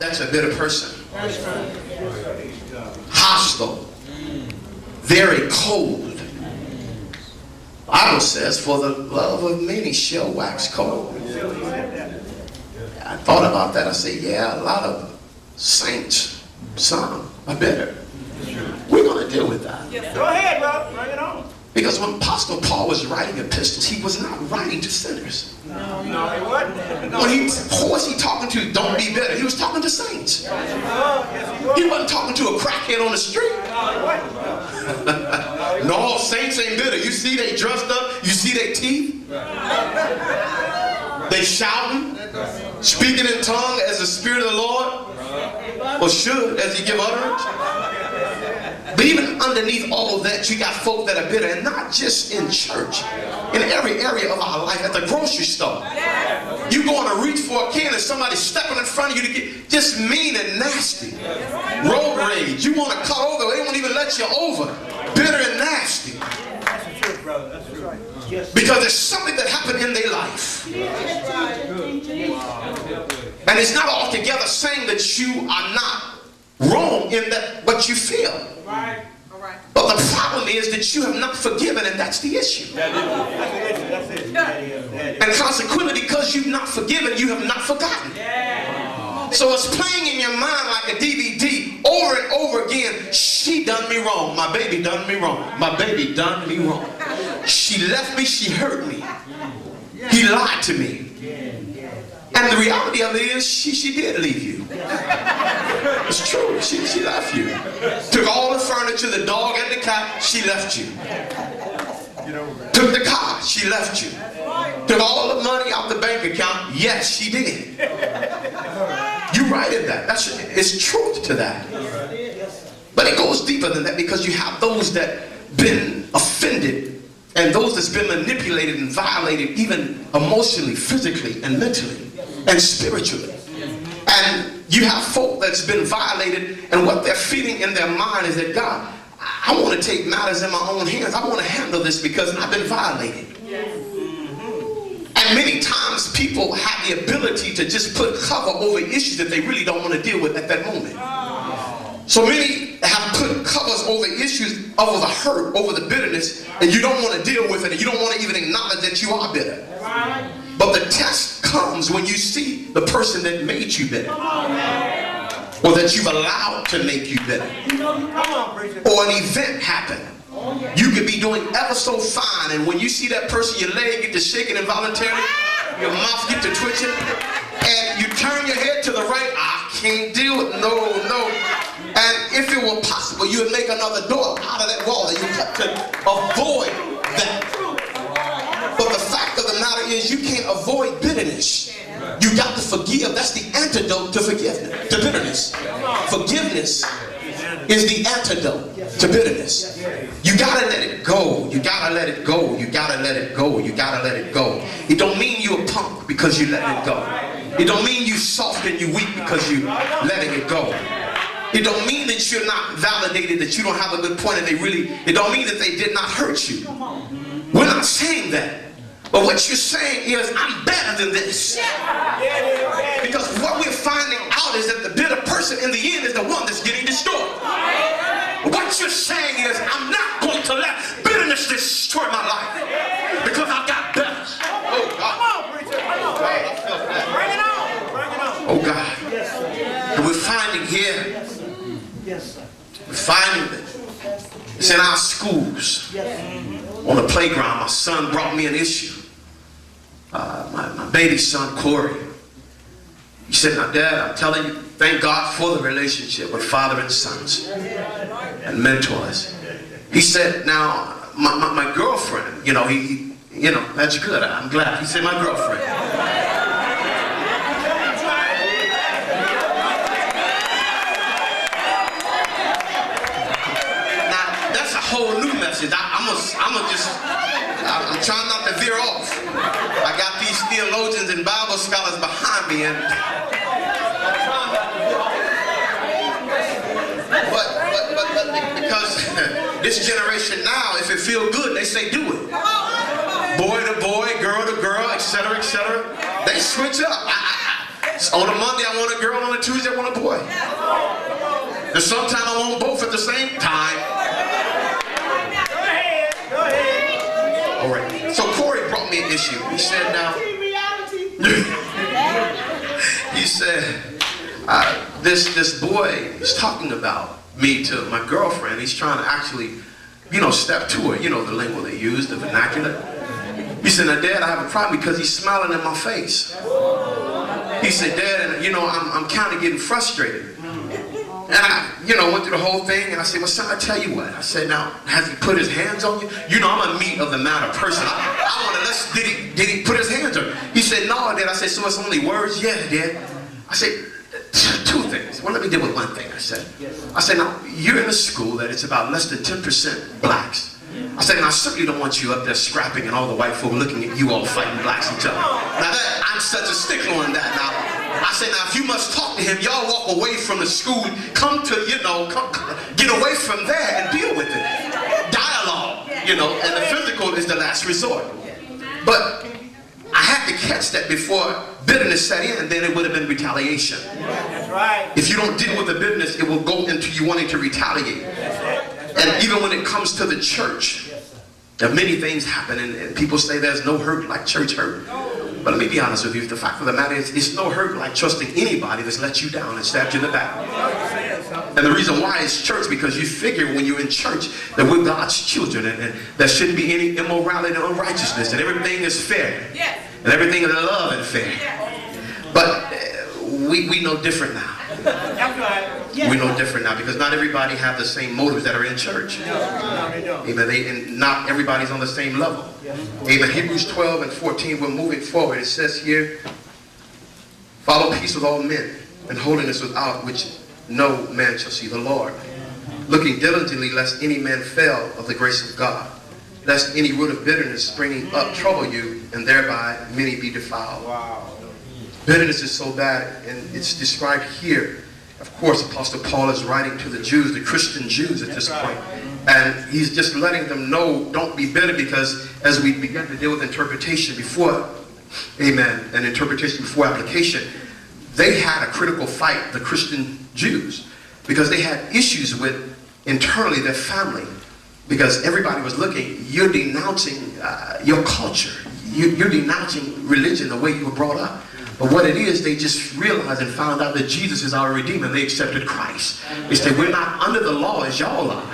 that's a bitter person. Hostile. Very cold. The Bible says, for the love of many shall wax cold. I thought about that. I said, yeah, a lot of saints, some are bitter. We're going to deal with that. Go ahead, bro. Bring it on. Because when Apostle Paul was writing epistles, he was not writing to sinners. No, he wasn't. Who was he talking to? Don't be bitter. He was talking to saints. He wasn't talking to a crackhead on the street. No, saints ain't bitter. You see they dressed up. You see their teeth. They shouting, speaking in tongue as the Spirit of the Lord, or should, as he give utterance. But even underneath all of that, you got folk that are bitter, and not just in church, in every area of our life, at the grocery store. You going to reach for a can and somebody stepping in front of you to get just mean and nasty. Road rage. You want to cut over, they won't even let you over. Bitter and nasty. That's the truth, brother. That's right. Because there's something that happened in their life. And it's not altogether saying that you are not wrong in that what you feel. Right. But the problem is that you have not forgiven, and that's the issue. That's it. And consequently, because you've not forgiven, you have not forgotten. So it's playing in your mind like a DVD over and over again. She done me wrong. My baby done me wrong. My baby done me wrong. She left me. She hurt me. He lied to me. And the reality of it is, she did leave you. It's true. She left you. Took all the furniture, the dog and the cat, she left you. Took the car, she left you. Took all the money out the bank account, yes, she did. You righted that. It's truth to that. But it goes deeper than that, because you have those that been offended, and those that's been manipulated and violated, even emotionally, physically, and mentally, and spiritually. And you have folk that's been violated, and what they're feeling in their mind is that, God, I want to take matters in my own hands. I want to handle this because I've been violated. And many times people have the ability to just put cover over issues that they really don't want to deal with at that moment. So many have put covers over issues, over the hurt, over the bitterness, and you don't want to deal with it, and you don't want to even acknowledge that you are bitter. But the test comes when you see the person that made you bitter, or that you've allowed to make you bitter, or an event happen. You could be doing ever so fine, and when you see that person, your leg get to shaking involuntarily, your mouth get to twitching, and you turn your head to the right. I can't deal with no. And if it were possible, you would make another door out of that wall that you could avoid that. But the fact of the matter is, you can't avoid bitterness. You got to forgive. That's the antidote to forgiveness, to bitterness. Forgiveness is the antidote to bitterness. You gotta let it go. You gotta let it go. You gotta let it go. You gotta let it go. It don't mean you a punk because you let it go. It don't mean you soft and you weak because you letting it go. It don't mean that you're not validated, that you don't have a good point, and it don't mean that they did not hurt you. We're not saying that. But what you're saying is, I'm better than this. Because what we're finding out is that the bitter person in the end is the one that's getting destroyed. What you're saying is, I'm not going to let bitterness destroy my life, because I've got better. Oh God. Bring it on. Oh God. And we're finding here, we're finding that it's in our schools. On the playground, my son brought me an issue. My baby son, Corey. He said, now Dad, I'm telling you, thank God for the relationship with father and sons and mentors. He said, now, my girlfriend, that's good, I'm glad. He said, my girlfriend. Now, that's a whole new message. I'm trying not to veer off. I got these theologians and Bible scholars behind me, and but because this generation now, if it feel good, they say do it. Boy to boy, girl to girl, etc., etc. They switch up. On a Monday, I want a girl. On a Tuesday, I want a boy. And sometimes I want both at the same time. Go ahead. All right. So Corey brought me an issue. He said, now, he said, this boy is talking about me to my girlfriend. He's trying to actually, step to her. You know the lingo they use, the vernacular. He said, now, Dad, I have a problem because he's smiling in my face. He said, Dad, and I'm kind of getting frustrated. And I, went through the whole thing, and I said, well, son, I tell you what. I said, now, has he put his hands on you? I'm a meat of the matter person. I want to, did he put his hands on you? He said, no, Dad. I said, so it's only words? Yeah, Dad. I said, two things. Well, let me deal with one thing. I said, now, you're in a school that it's about less than 10% blacks. I said, and I certainly don't want you up there scrapping and all the white folk looking at you all fighting blacks each other. Now, I'm such a stickler on that. Now, I said, now, if you must talk to him, y'all walk away from the school, come to, get away from there and deal with it. Dialogue, and the physical is the last resort. But I had to catch that before bitterness set in, then it would have been retaliation. That's right. If you don't deal with the bitterness, it will go into you wanting to retaliate. And even when it comes to the church, there are many things happen, and people say there's no hurt like church hurt. But let me be honest with you, the fact of the matter is, it's no hurt like trusting anybody that's let you down and stabbed you in the back. And the reason why is church, because you figure when you're in church that we're God's children, and there shouldn't be any immorality or unrighteousness, and everything is fair. And everything is love and fair. But we know different now. That's right. We know different now, because not everybody have the same motives that are in church. Amen. And not everybody's on the same level. Amen. Hebrews 12 and 14, we're moving forward. It says here, follow peace with all men and holiness without which no man shall see the Lord. Looking diligently lest any man fail of the grace of God, lest any root of bitterness springing up trouble you, and thereby many be defiled. Wow. Bitterness is so bad, and it's described here. Of course, Apostle Paul is writing to the Jews, the Christian Jews at this point. And he's just letting them know, don't be bitter, because as we begin to deal with interpretation before, amen, and interpretation before application, they had a critical fight, the Christian Jews, because they had issues with internally their family, because everybody was looking, you're denouncing your culture, you're denouncing religion, the way you were brought up. But what it is, they just realized and found out that Jesus is our Redeemer. They accepted Christ. They said, we're not under the law as y'all are.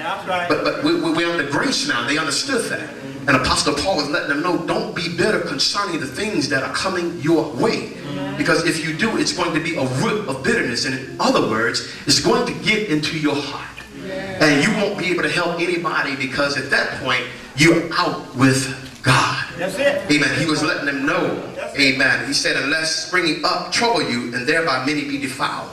But we're under grace now. They understood that. And Apostle Paul was letting them know, don't be bitter concerning the things that are coming your way. Because if you do, it's going to be a root of bitterness. And in other words, it's going to get into your heart. And you won't be able to help anybody, because at that point, you're out with God. That's it. Amen. He was letting them know. Amen. He said, unless springing up trouble you, and thereby many be defiled.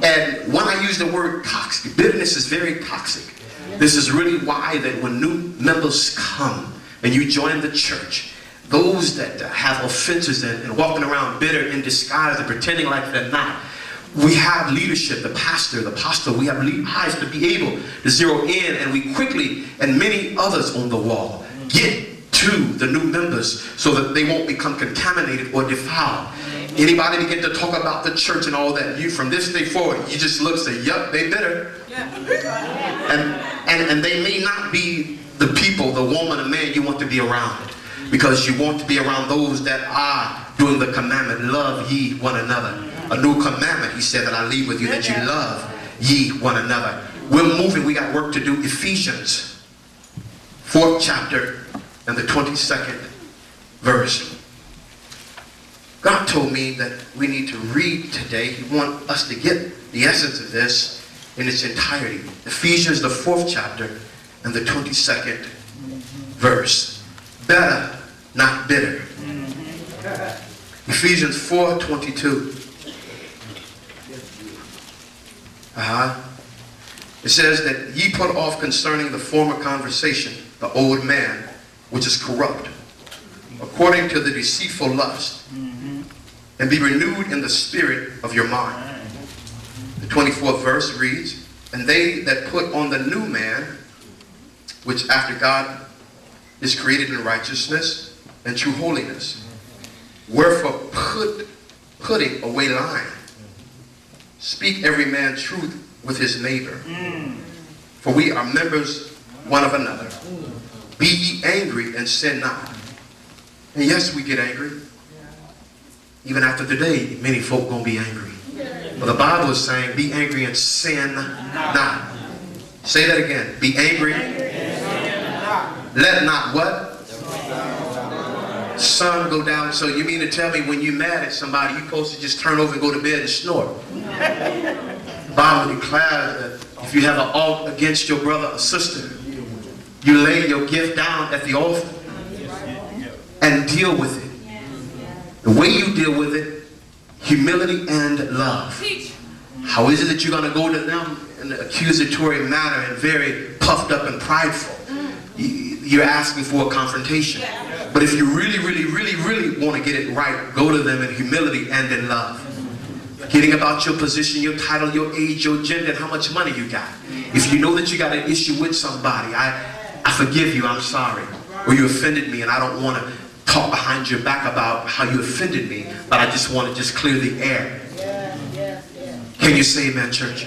And when I use the word toxic, bitterness is very toxic. This is really why that when new members come and you join the church, those that have offenses and walking around bitter in disguise and pretending like they're not, we have leadership, the pastor, the apostle, we have eyes to be able to zero in, and we quickly, and many others on the wall, get to the new members so that they won't become contaminated or defiled. Anybody begin to talk about the church and all that, you from this day forward, you just look and say, yup, they bitter. And they may not be the people, the woman, the man you want to be around, because you want to be around those that are doing the commandment, love ye one another. A new commandment, he said, that I leave with you, that you love ye one another. We're moving, we got work to do. Ephesians 4th chapter and the 22nd verse. God told me that we need to read today. He wants us to get the essence of this in its entirety. Ephesians, the 4th chapter and the 22nd verse. Better, not bitter. Ephesians 4:22. It says that ye put off concerning the former conversation the old man, which is corrupt, according to the deceitful lust, and be renewed in the spirit of your mind. The 24th verse reads, and they that put on the new man, which after God is created in righteousness and true holiness. Wherefore put putting away lying. Speak every man truth with his neighbor. For we are members one of another. Be ye angry and sin not. And yes, we get angry. Even after today, many folk gonna be angry. But the Bible is saying, be angry and sin not. Say that again. Be angry. Let not what? Sun go down. So you mean to tell me when you're mad at somebody, you're supposed to just turn over and go to bed and snore? The Bible declares that if you have an ought against your brother or sister, you lay your gift down at the altar and deal with it. The way you deal with it, humility and love. How is it that you're going to go to them in an accusatory manner and very puffed up and prideful? You're asking for a confrontation. But if you really want to get it right, go to them in humility and in love. Forgetting about your position, your title, your age, your gender, and how much money you got. If you know that you got an issue with somebody, I forgive you, I'm sorry. Or you offended me and I don't want to talk behind your back about how you offended me, but I just want to just clear the air. Can you say amen, church?